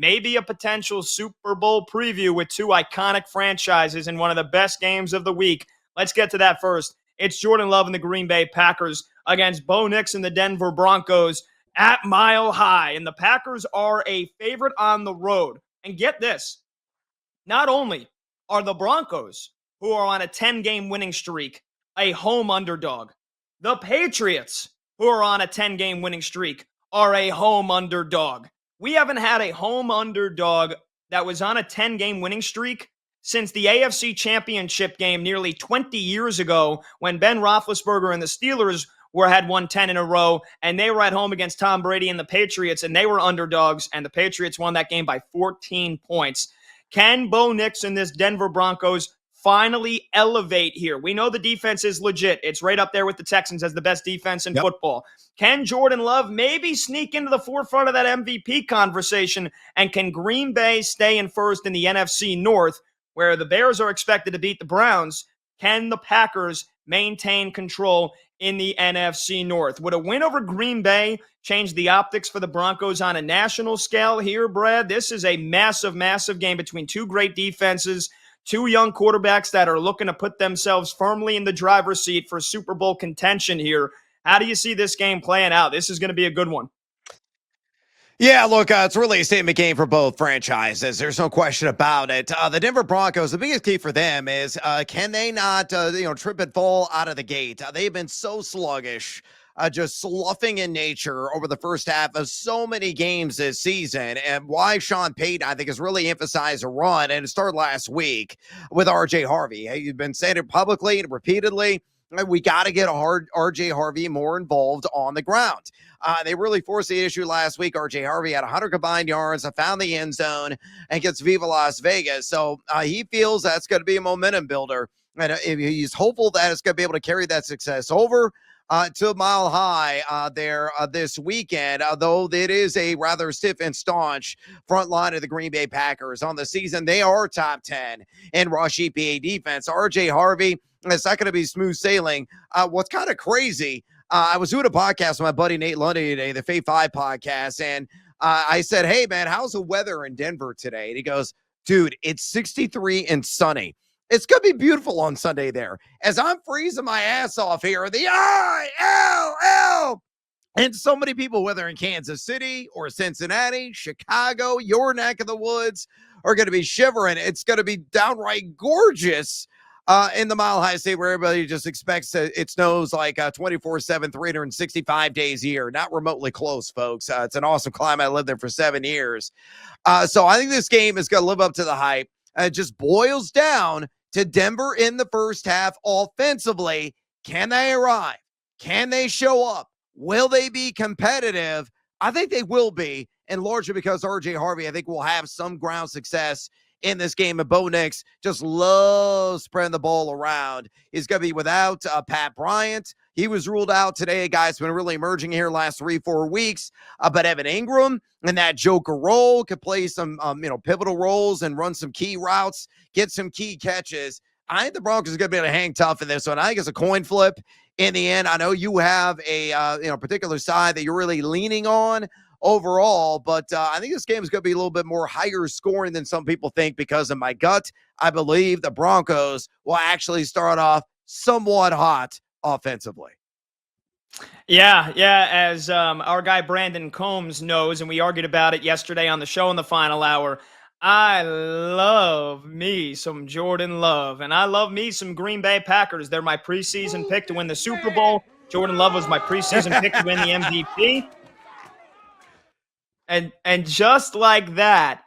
maybe a potential Super Bowl preview with two iconic franchises in one of the best games of the week. Let's get to that first. It's Jordan Love and the Green Bay Packers against Bo Nix and the Denver Broncos at Mile High. And the Packers are a favorite on the road. And get this, not only are the Broncos, who are on a 10-game winning streak, a home underdog, the Patriots, who are on a 10-game winning streak, are a home underdog. We haven't had a home underdog that was on a 10-game winning streak since the AFC Championship game nearly 20 years ago when Ben Roethlisberger and the Steelers had won 10 in a row, and they were at home against Tom Brady and the Patriots, and they were underdogs, and the Patriots won that game by 14 points. Can Bo Nix and this Denver Broncos finally elevate here? We know the defense is legit. It's right up there with the Texans as the best defense in football. Can Jordan Love maybe sneak into the forefront of that MVP conversation? And can Green Bay stay in first in the NFC North, where the Bears are expected to beat the Browns? Can the Packers maintain control in the NFC North? Would a win over Green Bay change the optics for the Broncos on a national scale here, Brad? This is a massive, massive game between two great defenses, two young quarterbacks that are looking to put themselves firmly in the driver's seat for Super Bowl contention here. How do you see this game playing out? This is going to be a good one. Yeah, look, it's really a statement game for both franchises. There's no question about it. The Denver Broncos, the biggest key for them is can they not, trip and fall out of the gate? They've been so sluggish, just sloughing in nature over the first half of so many games this season. And why Sean Payton, I think, has really emphasized a run, and it started last week with R.J. Harvey. You've been saying it publicly and repeatedly. We got to get R.J. Harvey more involved on the ground. They really forced the issue last week. R.J. Harvey had 100 combined yards, found the end zone, and gets Viva Las Vegas. So he feels that's going to be a momentum builder. And he's hopeful that it's going to be able to carry that success over to Mile High there this weekend, though it is a rather stiff and staunch front line of the Green Bay Packers. On the season, they are top 10 in rush EPA defense. R.J. Harvey, it's not going to be smooth sailing. What's kind of crazy, I was doing a podcast with my buddy Nate Lundy today, the Fave 5 podcast, and I said, hey, man, how's the weather in Denver today? And he goes, dude, it's 63 and sunny. It's going to be beautiful on Sunday there. As I'm freezing my ass off here, the ILL, and so many people, whether in Kansas City or Cincinnati, Chicago, your neck of the woods, are going to be shivering. It's going to be downright gorgeous in the Mile High State, where everybody just expects it snows like 24/7, 365 days a year. Not remotely close, folks. It's an awesome climate. I lived there for 7 years. So I think this game is going to live up to the hype. It just boils down to Denver in the first half offensively. Can they arrive? Can they show up? Will they be competitive? I think they will be, and largely because R.J. Harvey, I think, will have some ground success in this game. And Bo Nix just loves spreading the ball around. He's going to be without Pat Bryant. He was ruled out today. A guy's been really emerging here last 3-4 weeks. But Evan Ingram and that Joker role could play some, pivotal roles and run some key routes, get some key catches. I think the Broncos are going to be able to hang tough in this one. I think it's a coin flip in the end. I know you have a particular side that you're really leaning on overall, but I think this game is going to be a little bit more higher scoring than some people think, because in my gut, I believe the Broncos will actually start off somewhat hot offensively. Yeah, as our guy Brandon Combs knows, and we argued about it yesterday on the show in the final hour, I love me some Jordan Love, and I love me some Green Bay Packers. They're my preseason pick to win the Super Bowl. Jordan Love was my preseason pick to win the MVP. And just like that,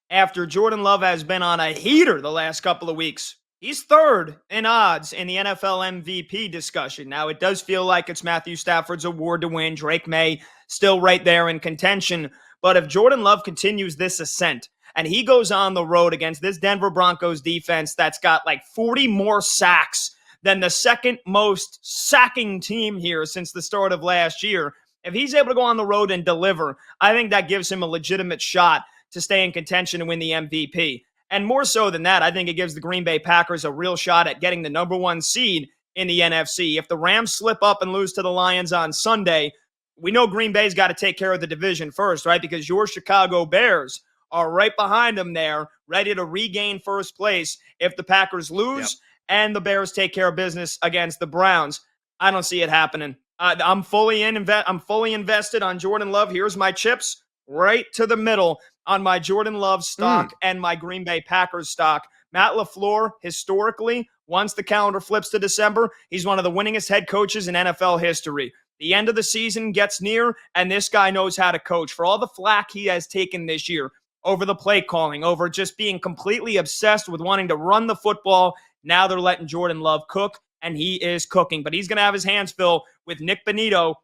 after Jordan Love has been on a heater the last couple of weeks, he's third in odds in the NFL MVP discussion. Now, it does feel like it's Matthew Stafford's award to win. Drake May still right there in contention. But if Jordan Love continues this ascent and he goes on the road against this Denver Broncos defense that's got like 40 more sacks than the second most sacking team here since the start of last year, if he's able to go on the road and deliver, I think that gives him a legitimate shot to stay in contention and win the MVP. And more so than that, I think it gives the Green Bay Packers a real shot at getting the number one seed in the NFC. If the Rams slip up and lose to the Lions on Sunday, we know Green Bay's got to take care of the division first, right? Because your Chicago Bears are right behind them there, ready to regain first place if the Packers lose and the Bears take care of business against the Browns. I don't see it happening. I'm fully invested on Jordan Love. Here's my chips right to the middle on my Jordan Love stock and my Green Bay Packers stock. Matt LaFleur, historically, once the calendar flips to December, he's one of the winningest head coaches in NFL history. The end of the season gets near, and this guy knows how to coach. For all the flack he has taken this year over the play calling, over just being completely obsessed with wanting to run the football, now they're letting Jordan Love cook, and he is cooking. But he's going to have his hands full with Nick Bonito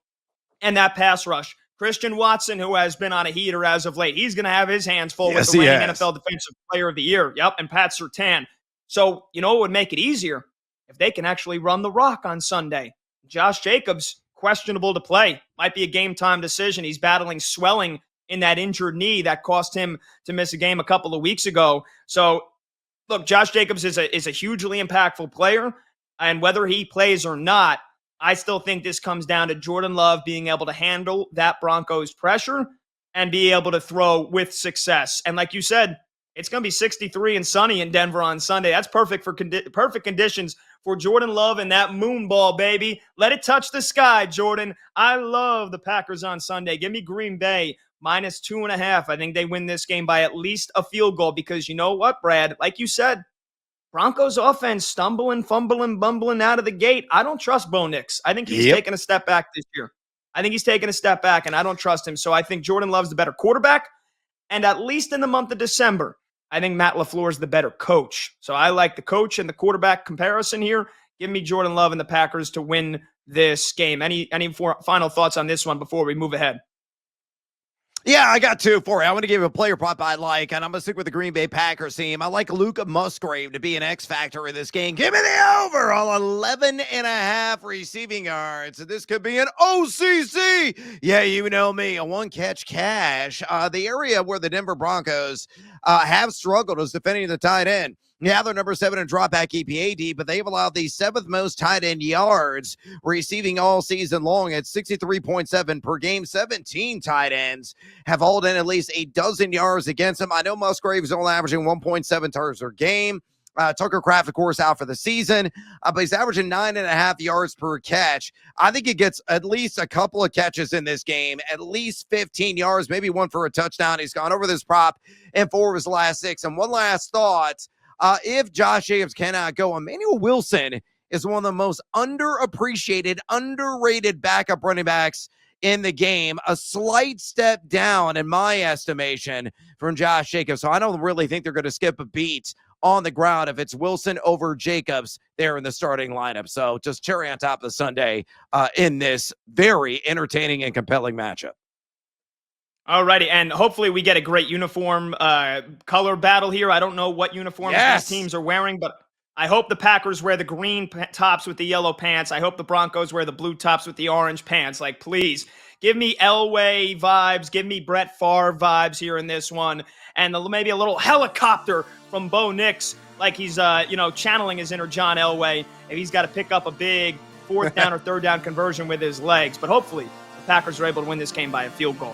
and that pass rush. Christian Watson, who has been on a heater as of late, he's going to have his hands full with the reigning NFL Defensive Player of the Year. Yep, and Pat Surtain. So, you know, it would make it easier if they can actually run the rock on Sunday. Josh Jacobs, questionable to play. Might be a game-time decision. He's battling swelling in that injured knee that cost him to miss a game a couple of weeks ago. So, look, Josh Jacobs is a hugely impactful player, and whether he plays or not, I still think this comes down to Jordan Love being able to handle that Broncos pressure and be able to throw with success. And like you said, it's going to be 63 and sunny in Denver on Sunday. That's perfect for perfect conditions for Jordan Love and that moon ball, baby. Let it touch the sky, Jordan. I love the Packers on Sunday. Give me Green Bay minus 2.5. I think they win this game by at least a field goal because you know what, Brad? Like you said, Broncos offense stumbling, fumbling, bumbling out of the gate. I don't trust Bo Nix. I think he's taken a step back this year. I think he's taken a step back, and I don't trust him. So I think Jordan Love's the better quarterback. And at least in the month of December, I think Matt LaFleur is the better coach. So I like the coach and the quarterback comparison here. Give me Jordan Love and the Packers to win this game. Any final thoughts on this one before we move ahead? Yeah, I got two for you. I want to give you a player prop I like, and I'm going to stick with the Green Bay Packers team. I like Luka Musgrave to be an X factor in this game. Give me the over on 11.5 receiving yards. This could be an OCC. Yeah, you know me, a one-catch cash. The area where the Denver Broncos have struggled is defending the tight end. Yeah, they're number 7 in dropback EPAD, but they've allowed the 7th most tight end yards receiving all season long at 63.7 per game. 17 tight ends have hauled in at least a dozen yards against them. I know Musgrave is only averaging 1.7 targets per game. Tucker Kraft, of course, out for the season, but he's averaging 9.5 yards per catch. I think he gets at least a couple of catches in this game, at least 15 yards, maybe one for a touchdown. He's gone over this prop in 4 of his last 6. And one last thought. If Josh Jacobs cannot go, Emmanuel Wilson is one of the most underappreciated, underrated backup running backs in the game. A slight step down, in my estimation, from Josh Jacobs. So I don't really think they're going to skip a beat on the ground if it's Wilson over Jacobs there in the starting lineup. So just cherry on top of the Sunday in this very entertaining and compelling matchup. Alrighty, and hopefully we get a great uniform color battle here. I don't know what uniforms these teams are wearing, but I hope the Packers wear the green tops with the yellow pants. I hope the Broncos wear the blue tops with the orange pants. Like, please, give me Elway vibes. Give me Brett Favre vibes here in this one. And maybe a little helicopter from Bo Nix, like he's channeling his inner John Elway. If he's got to pick up a big 4th down or 3rd down conversion with his legs. But hopefully the Packers are able to win this game by a field goal.